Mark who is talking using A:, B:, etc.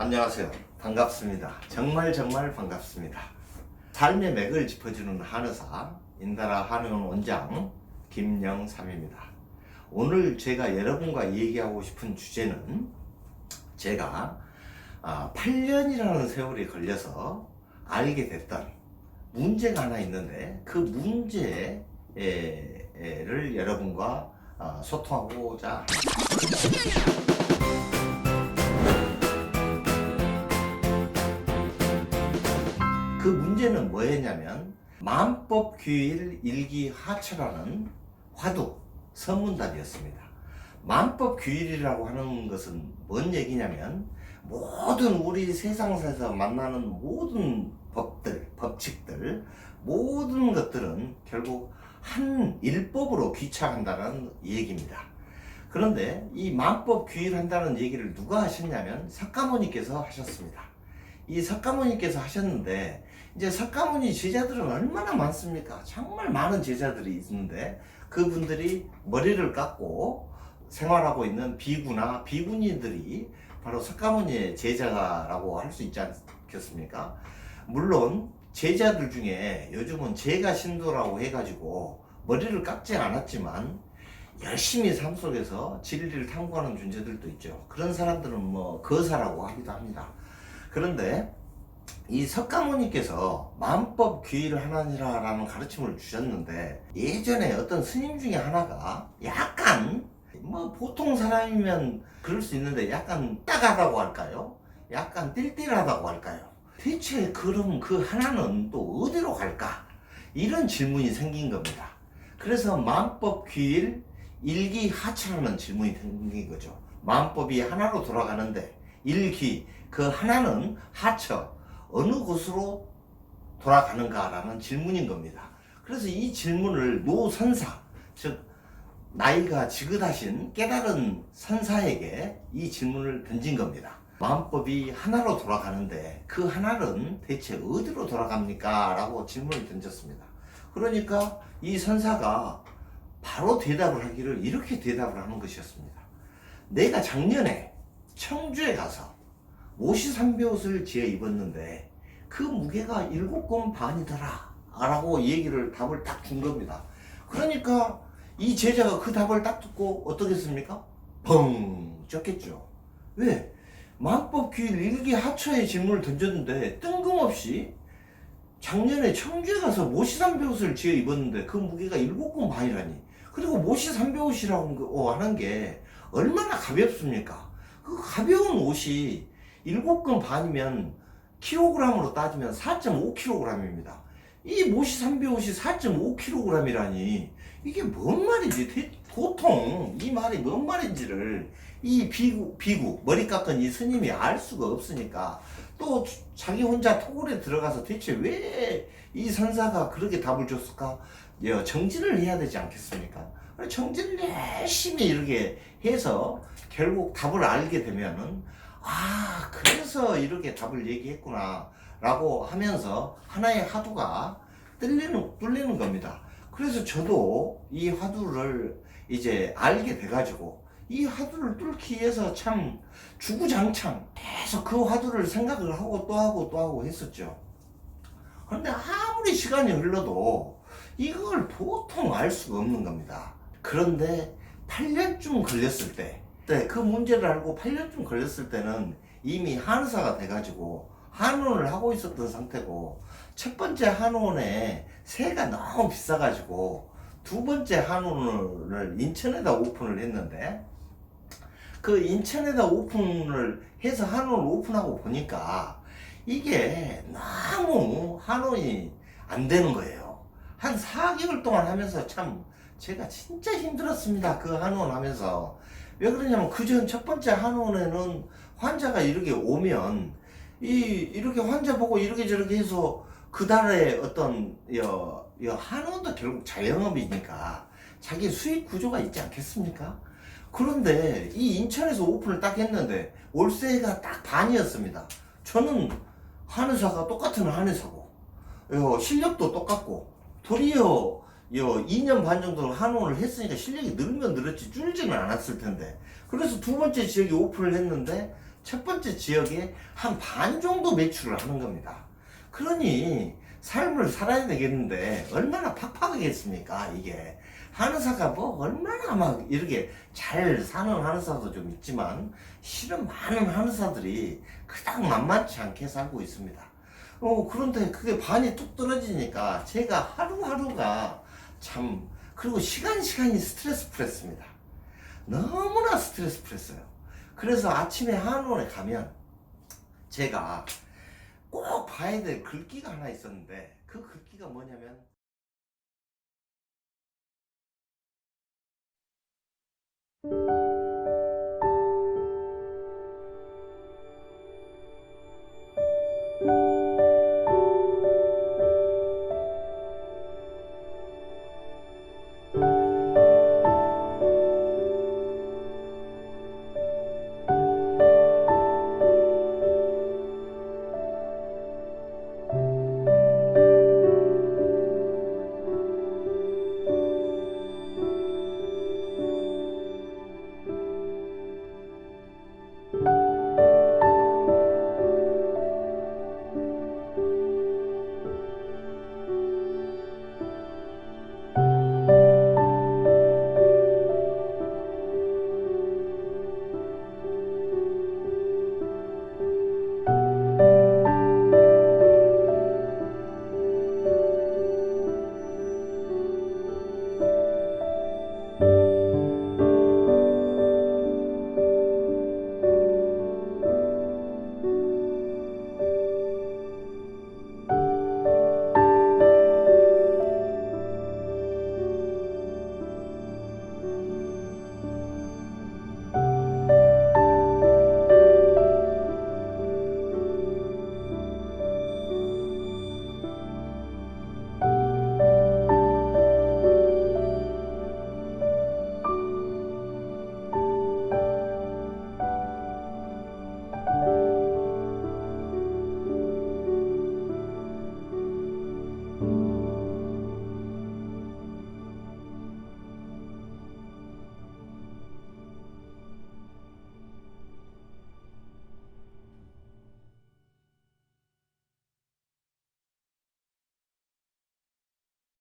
A: 안녕하세요. 반갑습니다. 정말 반갑습니다. 삶의 맥을 짚어주는 한의사 인다라 한의원 원장 김영삼입니다. 오늘 제가 여러분과 얘기하고 싶은 주제는 제가 8년이라는 세월이 걸려서 알게 됐던 문제가 하나 있는데 그 문제를 여러분과 소통하고자 그 문제는 뭐였냐면 만법규일 일기하처라는 화두 선문답이었습니다. 만법규일이라고 하는 것은 뭔 얘기냐면 모든 우리 세상에서 만나는 모든 법들, 법칙들, 모든 것들은 결국 한 일법으로 귀착한다는 얘기입니다. 그런데 이 만법규일한다는 얘기를 누가 하셨냐면 석가모니께서 하셨습니다. 이 석가모니께서 하셨는데 이제 석가모니 제자들은 얼마나 많습니까? 정말 많은 제자들이 있는데 그분들이 머리를 깎고 생활하고 있는 비구나 비구니들이 바로 석가모니의 제자라고 할 수 있지 않겠습니까? 물론 제자들 중에 요즘은 제가 신도라고 해가지고 머리를 깎지 않았지만 열심히 삶 속에서 진리를 탐구하는 존재들도 있죠. 그런 사람들은 뭐 거사라고 하기도 합니다. 그런데 이 석가모니께서 만법규일을 하나니라라는 가르침을 주셨는데 예전에 어떤 스님 중에 하나가 약간 뭐 보통 사람이면 그럴 수 있는데 약간 딱하다고 할까요? 약간 띨띨하다고 할까요? 대체 그럼 그 하나는 또 어디로 갈까? 이런 질문이 생긴 겁니다. 그래서 만법규일 일기하처라는 질문이 생긴 거죠. 만법이 하나로 돌아가는데 일기 그 하나는 하처 어느 곳으로 돌아가는가라는 질문인 겁니다. 그래서 이 질문을 노선사 즉 나이가 지긋하신 깨달은 선사에게 이 질문을 던진 겁니다. 만법이 하나로 돌아가는데 그 하나는 대체 어디로 돌아갑니까? 라고 질문을 던졌습니다. 그러니까 이 선사가 바로 대답을 하기를 이렇게 대답을 하는 것이었습니다. 내가 작년에 청주에 가서 모시삼배옷을 지어 입었는데 그 무게가 7건 반이더라 라고 답을 딱 준 겁니다. 그러니까 이 제자가 그 답을 딱 듣고 어떻겠습니까? 벙 쪘겠죠. 왜? 만법규일 일기하처의 질문을 던졌는데 뜬금없이 작년에 청주에 가서 모시삼배옷을 지어 입었는데 그 무게가 7건 반이라니. 그리고 모시삼배옷이라고 하는 게 얼마나 가볍습니까? 그 가벼운 옷이 7건 반이면 킬로그램으로 따지면 4.5kg입니다. 이 모시삼배옷이 4.5kg이라니 이게 뭔 말인지 보통 이 말이 뭔 말인지를 이 비구 머리 깎은 이 스님이 알 수가 없으니까 또 자기 혼자 토굴에 들어가서 대체 왜 이 선사가 그렇게 답을 줬을까? 정진을 해야 되지 않겠습니까? 정진을 열심히 이렇게 해서 결국 답을 알게 되면은 그래서 이렇게 답을 얘기했구나 라고 하면서 하나의 화두가 뚫리는 겁니다. 그래서 저도 이 화두를 이제 알게 돼가지고 이 화두를 뚫기 위해서 참 주구장창 계속 그 화두를 생각을 하고 또 하고 했었죠. 그런데 아무리 시간이 흘러도 이걸 보통 알 수가 없는 겁니다. 그런데 8년쯤 걸렸을 때 그 문제를 알고 8년쯤 걸렸을 때는 이미 한의사가 돼가지고 한의원을 하고 있었던 상태고 첫 번째 한의원에 세가 너무 비싸가지고 두 번째 한의원을 인천에다 오픈을 했는데 그 인천에다 오픈을 해서 한의원을 오픈하고 보니까 이게 너무 한의원이 안 되는 거예요. 한 4개월 동안 하면서 참 제가 진짜 힘들었습니다. 그 한의원 하면서. 왜 그러냐면 그전 첫 번째 한의원에는 환자가 이렇게 오면 이렇게 환자 보고 이렇게 저렇게 해서 그달에 어떤 한의원도 결국 자영업이니까 자기 수익 구조가 있지 않겠습니까? 그런데 이 인천에서 오픈을 딱 했는데 월세가 딱 반이었습니다. 저는 한의사가 똑같은 한의사고 실력도 똑같고 도리어 2년 반 정도 한의원을 했으니까 실력이 늘면 늘었지 줄지는 않았을 텐데 그래서 두 번째 지역에 오픈을 했는데 첫 번째 지역에 한 반 정도 매출을 하는 겁니다. 그러니 삶을 살아야 되겠는데 얼마나 팍팍하겠습니까 이게. 한의사가 뭐 얼마나 막 이렇게 잘 사는 한의사도 좀 있지만 실은 많은 한의사들이 그닥 만만치 않게 살고 있습니다. 그런데 그게 반이 뚝 떨어지니까 제가 하루하루가 참, 그리고 시간이 스트레스 풀렸습니다. 너무나 스트레스 풀렸어요. 그래서 아침에 한의원에 가면 제가 꼭 봐야 될 글귀가 하나 있었는데, 그 글귀가 뭐냐면